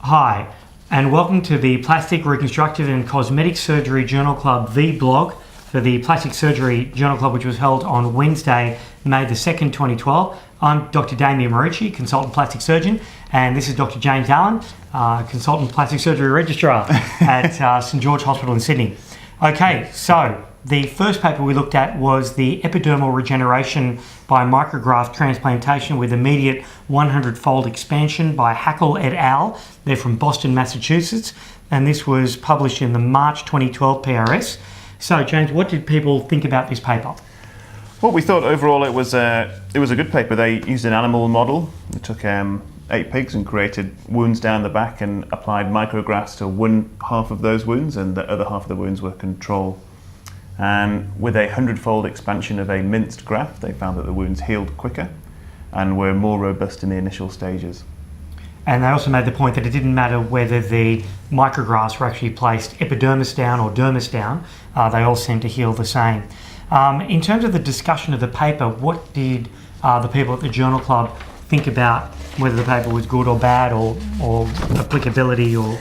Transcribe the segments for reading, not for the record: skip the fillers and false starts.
Hi, and welcome to the Plastic, Reconstructive and Cosmetic Surgery Journal Club vlog for the Plastic Surgery Journal Club, which was held on Wednesday, May the 2nd, 2012. I'm Dr. Damien Marucci, Consultant Plastic Surgeon, and this is Dr. James Allen, Consultant Plastic Surgery Registrar at St George Hospital in Sydney. Okay, so the first paper we looked at was the Epidermal Regeneration by Micrograft Transplantation with Immediate 100-fold Expansion by Hackle et al. They're from Boston, Massachusetts, and this was published in the March 2012 PRS. So, James, what did people think about this paper? Well, we thought overall it was a good paper. They used an animal model. They took 8 pigs and created wounds down the back and applied micrografts to one half of those wounds, and the other half of the wounds were control. And with a 100-fold expansion of a minced graft, they found that the wounds healed quicker and were more robust in the initial stages. And they also made the point that it didn't matter whether the micrografts were actually placed epidermis down or dermis down, they all seemed to heal the same. In terms of the discussion of the paper, what did the people at the Journal Club think about whether the paper was good or bad, or applicability, or...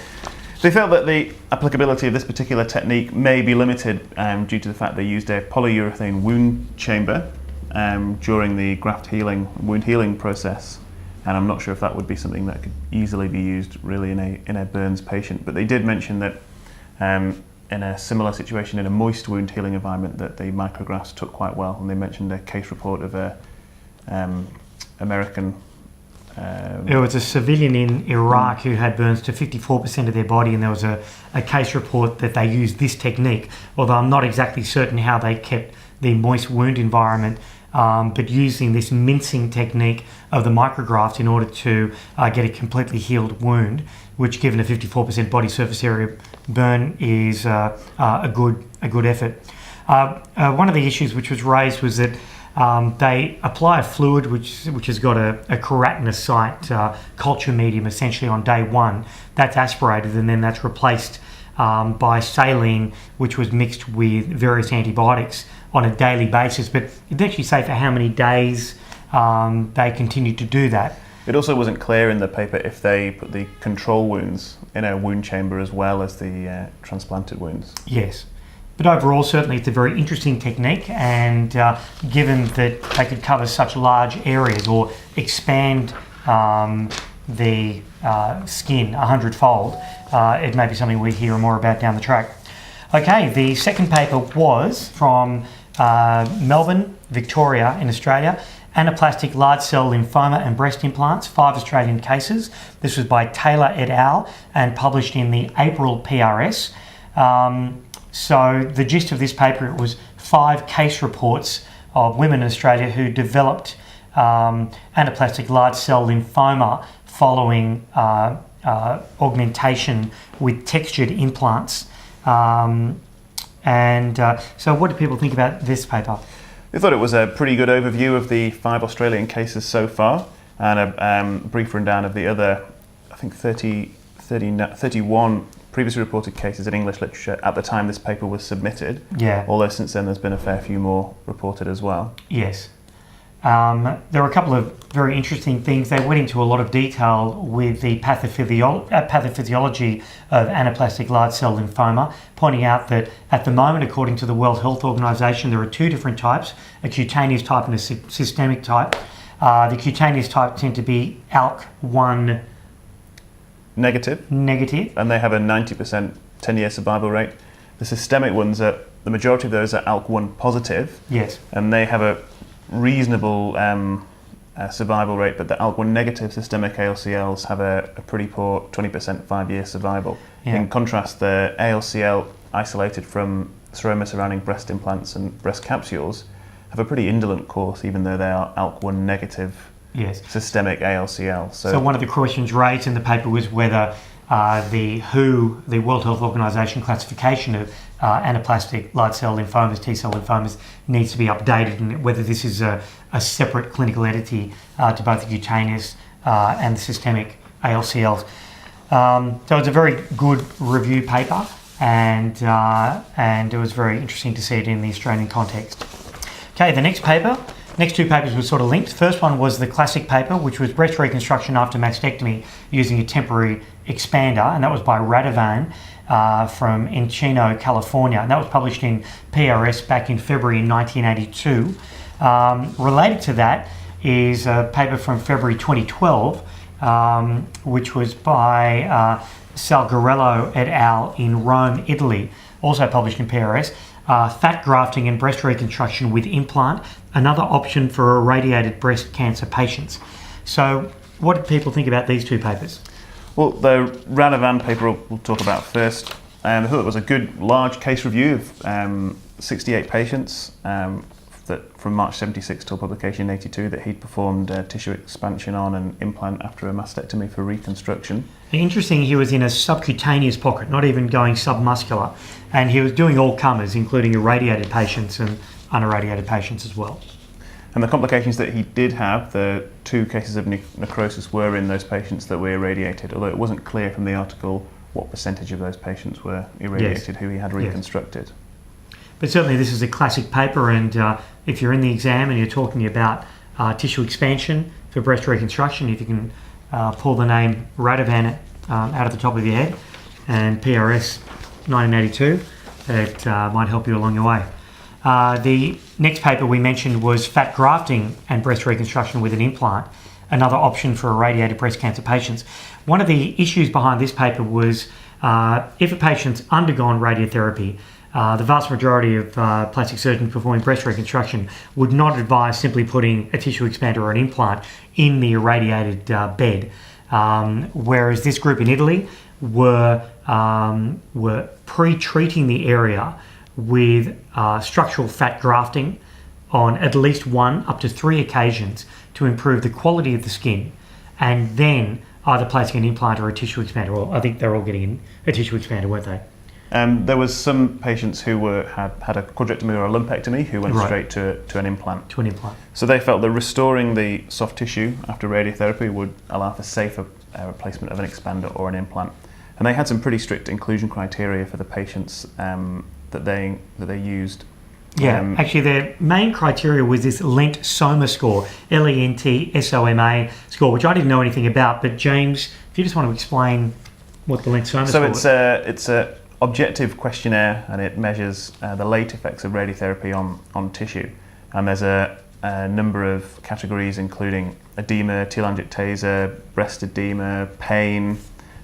They felt that the applicability of this particular technique may be limited due to the fact they used a polyurethane wound chamber during the wound healing process, and I'm not sure if that would be something that could easily be used really in a burns patient. But they did mention that in a similar situation in a moist wound healing environment that the micrografts took quite well, and they mentioned a case report of a American. There was a civilian in Iraq who had burns to 54% of their body, and there was a case report that they used this technique, although I'm not exactly certain how they kept the moist wound environment, but using this mincing technique of the micrograft in order to get a completely healed wound, which given a 54% body surface area burn is a good effort. One of the issues which was raised was that they apply a fluid which has got a keratinocyte culture medium essentially on day one. That's aspirated, and then that's replaced by saline, which was mixed with various antibiotics on a daily basis. But it didn't actually say for how many days they continued to do that. It also wasn't clear in the paper if they put the control wounds in a wound chamber as well as the transplanted wounds. Yes. But overall, certainly it's a very interesting technique, and given that they could cover such large areas or expand the skin 100-fold, it may be something we hear more about down the track. Okay, the second paper was from Melbourne, Victoria in Australia. Anaplastic large cell lymphoma and breast implants, 5 Australian cases. This was by Taylor et al. And published in the April PRS. So the gist of this paper, it was 5 case reports of women in Australia who developed anaplastic large cell lymphoma following augmentation with textured implants. So what do people think about this paper? We thought it was a pretty good overview of the 5 Australian cases so far, and a brief rundown of the other, I think 31 previously reported cases in English literature at the time this paper was submitted. Yeah. Although since then there's been a fair few more reported as well. Yes. There were a couple of very interesting things. They went into a lot of detail with the pathophysiology of anaplastic large cell lymphoma, pointing out that at the moment, according to the World Health Organization, there are 2 different types, a cutaneous type and a systemic type. The cutaneous type tend to be ALK1 negative, and they have a 90% 10-year survival rate. The systemic ones, the majority of those are ALK1 positive. Yes. And they have a reasonable survival rate, but the ALK1 negative systemic ALCLs have a pretty poor 20% 5-year survival. Yeah. In contrast, the ALCL isolated from seroma surrounding breast implants and breast capsules have a pretty indolent course, even though they are ALK1 negative. Yes. Systemic ALCL. So one of the questions raised in the paper was whether the World Health Organization classification of anaplastic large cell lymphomas, T-cell lymphomas, needs to be updated, and whether this is a separate clinical entity to both the cutaneous and the systemic ALCLs. So it's a very good review paper, and it was very interesting to see it in the Australian context. Okay, the next paper Next two papers were sort of linked. First one was the classic paper, which was breast reconstruction after mastectomy using a temporary expander, and that was by Radovan from Encino, California, and that was published in PRS back in February in 1982. Related to that is a paper from February 2012, which was by Salgarello et al. In Rome, Italy, also published in PRS. Fat grafting and breast reconstruction with implant, another option for irradiated breast cancer patients. So what did people think about these two papers? Well, the Radovan paper we'll talk about first. I thought it was a good large case review of 68 patients that from March 76 till publication 82 that he'd performed tissue expansion on an implant after a mastectomy for reconstruction. Interesting, he was in a subcutaneous pocket, not even going submuscular, and he was doing all comers, including irradiated patients and unirradiated patients as well. And the complications that he did have, the 2 cases of necrosis were in those patients that were irradiated, although it wasn't clear from the article what percentage of those patients were irradiated, who he had reconstructed. Yes. But certainly this is a classic paper, and if you're in the exam and you're talking about tissue expansion for breast reconstruction, if you can pull the name Radovan out of the top of your head and PRS 1982, it might help you along your way. The next paper we mentioned was fat grafting and breast reconstruction with an implant, another option for irradiated breast cancer patients. One of the issues behind this paper was if a patient's undergone radiotherapy, the vast majority of plastic surgeons performing breast reconstruction would not advise simply putting a tissue expander or an implant in the irradiated bed, whereas this group in Italy were pre-treating the area with structural fat grafting on at least 1 up to 3 occasions to improve the quality of the skin, and then either placing an implant or a tissue expander. Well, I think they're all getting a tissue expander, weren't they? There was some patients who had a quadrectomy or a lumpectomy who went straight to an implant. To an implant. So they felt that restoring the soft tissue after radiotherapy would allow for safer replacement of an expander or an implant. And they had some pretty strict inclusion criteria for the patients that they used. Yeah, actually their main criteria was this Lymphoma score, Lentsoma score, which I didn't know anything about. But James, if you just want to explain what the Lymphoma score is. So it's a objective questionnaire, and it measures the late effects of radiotherapy on tissue. And there's a number of categories, including edema, telangiectasia, breast edema, pain,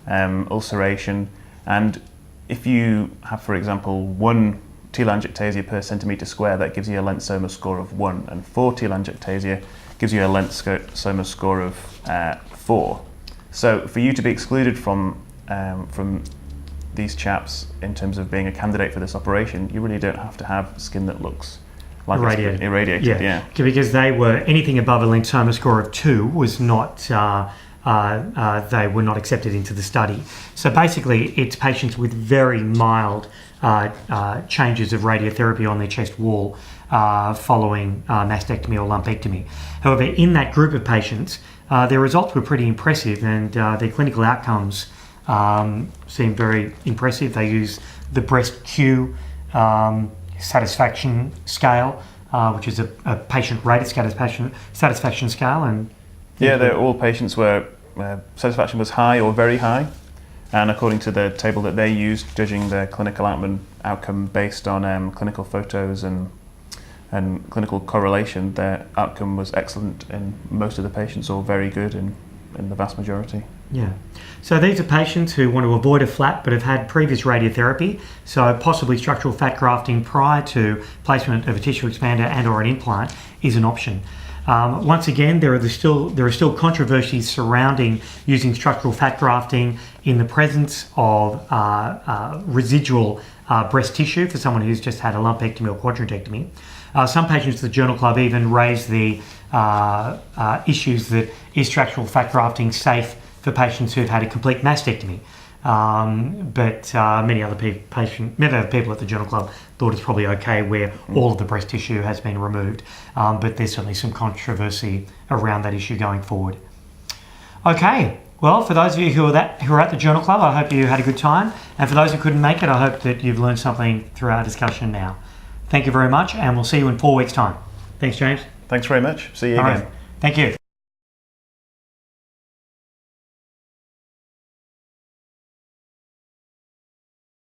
ulceration. And if you have, for example, 1 telangiectasia per centimetre square, that gives you a Lymphoma score of 1, and 4 telangiectasia gives you a Lymphoma score of 4. So for you to be excluded from these chaps in terms of being a candidate for this operation, you really don't have to have skin that looks like irradiated. Irradiated, yeah. Because they were anything above a Lymphoma score of 2 was not. They were not accepted into the study. So basically, it's patients with very mild changes of radiotherapy on their chest wall following mastectomy or lumpectomy. However, in that group of patients, their results were pretty impressive, and their clinical outcomes seem very impressive. They use the breast Q satisfaction scale, which is a patient-rated satisfaction scale, and all patients were satisfaction was high or very high, and according to the table that they used, judging their clinical outcome based on clinical photos and clinical correlation, their outcome was excellent in most of the patients, or very good in the vast majority. Yeah. So these are patients who want to avoid a flap but have had previous radiotherapy, so possibly structural fat grafting prior to placement of a tissue expander and or an implant is an option. Once again, there are still controversies surrounding using structural fat grafting in the presence of residual breast tissue for someone who's just had a lumpectomy or quadrilectomy. Some patients at the Journal Club even raise the issues that is structural fat grafting safe for patients who've had a complete mastectomy. But many other people at the Journal Club thought it's probably okay where all of the breast tissue has been removed. But there's certainly some controversy around that issue going forward. Okay, well, for those of you who are at the Journal Club, I hope you had a good time. And for those who couldn't make it, I hope that you've learned something through our discussion now. Thank you very much, and we'll see you in 4 weeks' time. Thanks, James. Thanks very much. See you again. Right. Thank you.